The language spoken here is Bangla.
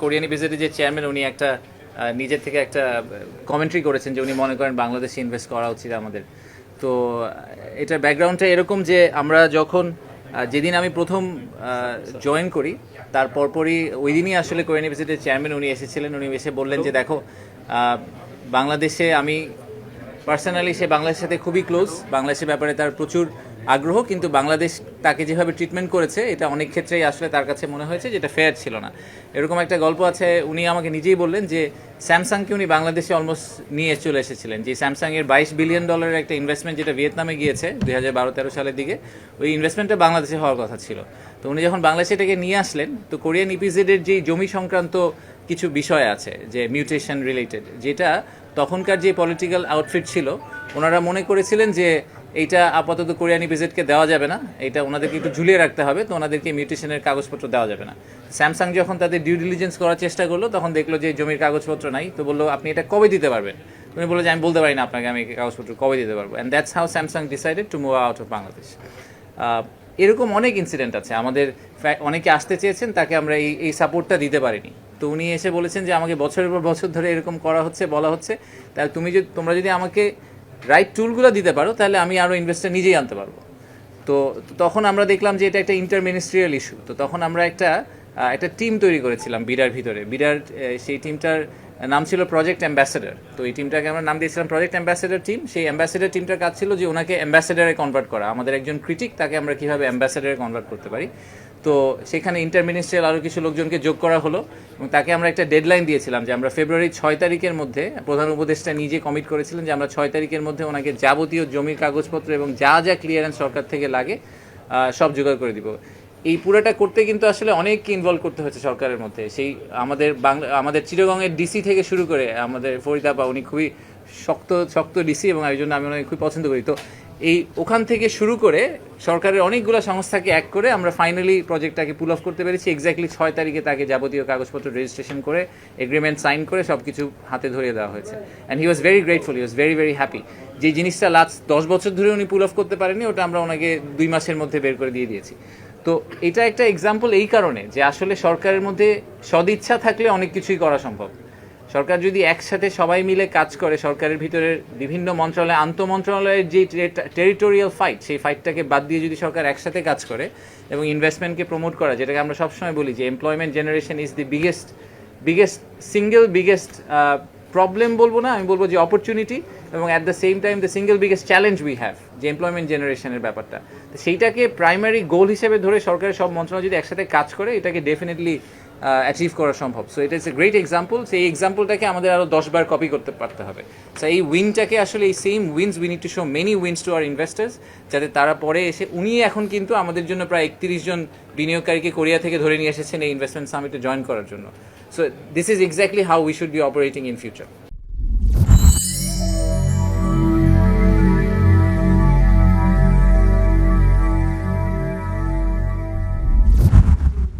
কোরিয়ানি ভিজিটের যে চেয়ারম্যান উনি একটা নিজের থেকে একটা কমেন্ট্রি করেছেন যে উনি মনে করেন বাংলাদেশে ইনভেস্ট করা উচিত আমাদের। তো এটার ব্যাকগ্রাউন্ডটা এরকম যে আমরা যখন যেদিন আমি প্রথম জয়েন করি তার পরপরই ওই দিনই আসলে কোরিয়ানি ভিজিটের চেয়ারম্যান উনি এসেছিলেন। উনি এসে বললেন যে দেখো বাংলাদেশে আমি পার্সোনালি সে বাংলাদেশের সাথে খুবই ক্লোজ, বাংলাদেশের ব্যাপারে তার প্রচুর আগ্রহ, কিন্তু বাংলাদেশ তাকে যেভাবে ট্রিটমেন্ট করেছে এটা অনেক ক্ষেত্রেই আসলে তার কাছে মনে হয়েছে যেটা ফেয়ার ছিল না। এরকম একটা গল্প আছে, উনি আমাকে নিজেই বললেন যে স্যামসাংকে উনি বাংলাদেশে অলমোস্ট নিয়ে চলে এসেছিলেন, যে স্যামসাংয়ের $22 বিলিয়ন একটা ইনভেস্টমেন্ট যেটা ভিয়েতনামে গিয়েছে 2012-13 সালের দিকে, ওই ইনভেস্টমেন্টটা বাংলাদেশে হওয়ার কথা ছিল। তো উনি যখন বাংলাদেশে এটাকে নিয়ে আসলেন, তো কোরিয়ান ইপিজেডের যেই জমি সংক্রান্ত কিছু বিষয় আছে যে মিউটেশন রিলেটেড, যেটা তখনকার যে পলিটিক্যাল আউটফিট ছিল ওনারা মনে করেছিলেন যে এইটা আপাতত কোরিয়ান ইপিজেডকে দেওয়া যাবে না, এটা ওনাদেরকে একটু ঝুলিয়ে রাখতে হবে, তো ওনাদেরকে মিউটেশনের কাগজপত্র দেওয়া যাবে না। স্যামসাং যখন তাদের ডিউ ডিলিজেন্স করার চেষ্টা করলো তখন দেখলো যে জমির কাগজপত্র নাই, তো বললো আপনি এটা কবে দিতে পারবেন? উনি বললো যে আমি বলতে পারি না আপনাকে আমি কাগজপত্র কবে দিতে পারবো। And that's how Samsung decided to move out of Bangladesh. এরকম অনেক ইনসিডেন্ট আছে আমাদের, অনেকে আসতে চেয়েছেন তাকে আমরা এই সাপোর্টটা দিতে পারিনি। তো উনি এসে বলেছেন যে আমাকে বছরের পর বছর ধরে এরকম করা হচ্ছে, বলা হচ্ছে, তাহলে তোমরা যদি আমাকে রাইট টুলগুলো দিতে পারো তাহলে আমি আরও ইনভেস্টার নিজেই আনতে পারবো। তো তখন আমরা দেখলাম যে এটা একটা ইন্টারমিনিস্ট্রিয়াল ইস্যু। তো তখন আমরা একটা টিম তৈরি করেছিলাম বিডার ভিতরে। বিডার সেই টিমটার নাম ছিল প্রজেক্ট অ্যাম্বাসেডর। তো এই টিমটাকে আমরা নাম দিয়েছিলাম প্রজেক্ট অ্যাম্বাসেডর টিম। সেই অ্যাম্বাসেডর টিমটার কাজ ছিল যে ওনাকে অ্যাম্বাসেডারে কনভার্ট করা, আমাদের একজন ক্রিটিক তাকে আমরা কীভাবে অ্যাম্বাসেডারে কনভার্ট করতে পারি। তো সেখানে ইন্টারমিনিস্ট্রিয়াল আরও কিছু লোকজনকে যোগ করা হলো এবং তাকে আমরা একটা ডেডলাইন দিয়েছিলাম যে আমরা ফেব্রুয়ারি 6 তারিখের মধ্যে, প্রধান উপদেষ্টা নিজে কমিট করেছিলেন যে আমরা 6 তারিখের মধ্যে ওনাকে যাবতীয় জমির কাগজপত্র এবং যা যা ক্লিয়ারেন্স সরকার থেকে লাগে সব জোগাড় করে দিব। এই পুরোটা করতে কিন্তু আসলে অনেক ইনভলভ করতে হচ্ছে সরকারের মধ্যে। সেই আমাদের চিটাগংয়ের ডিসি থেকে শুরু করে আমাদের ফরিদাপা, উনি খুবই শক্ত ডিসি এবং এই জন্য আমি ওনাকে খুবই পছন্দ করি। তো ওখান থেকে শুরু করে সরকারের অনেকগুলো সংস্থাকে এক করে আমরা ফাইনালি প্রজেক্টটাকে পুল অফ করতে পেরেছি। এক্স্যাক্টলি 6 তারিখে তাকে যাবতীয় কাগজপত্র রেজিস্ট্রেশন করে এগ্রিমেন্ট সাইন করে সব কিছু হাতে ধরিয়ে দেওয়া হয়েছে। And he was very grateful, he was very very happy. যে জিনিসটা লাস্ট 10 বছর ধরে উনি পুল অফ করতে পারেননি, ওটা আমরা ওনাকে 2 মাসের মধ্যে বের করে দিয়ে দিয়েছি। তো এটা একটা এক্সাম্পল এই কারণে যে আসলে সরকারের মধ্যে সদিচ্ছা থাকলে অনেক কিছুই করা সম্ভব। সরকার যদি একসাথে সবাই মিলে কাজ করে, সরকারের ভিতরের বিভিন্ন মন্ত্রণালয়, আন্তঃমন্ত্রণালয়ের যে টেরিটোরিয়াল ফাইট, সেই ফাইটটাকে বাদ দিয়ে যদি সরকার একসাথে কাজ করে এবং ইনভেস্টমেন্টকে প্রমোট করা, যেটাকে আমরা সবসময় বলি যে employment generation is the biggest problem বলবো না, আমি বলবো যে অপরচুনিটি, এবং at the same time the single biggest challenge we have, যে এমপ্লয়মেন্ট জেনারেশনের ব্যাপারটা। তো সেইটাকে প্রাইমারি গোল হিসেবে ধরে সরকারের সব মন্ত্রণালয় যদি একসাথে কাজ করে, এটাকে ডেফিনেটলি অ্যাচিভ করা সম্ভব। সো এটা ইজ এ গ্রেট এক্সাম্পল। সেই এক্সাম্পলটাকে আমাদের আরও 10 বার কপি করতে পারতে হবে। সো এই উইনটাকে আসলে এই same wins we need to show many wins to our investors, যাতে তারা পরে এসে, উনি এখন কিন্তু আমাদের জন্য প্রায় 31 জন বিনিয়োগকারীকে কোরিয়া থেকে ধরে নিয়ে এসেছেন এই ইনভেস্টমেন্ট সামিটে জয়েন করার জন্য। So this is exactly how we should be operating in future.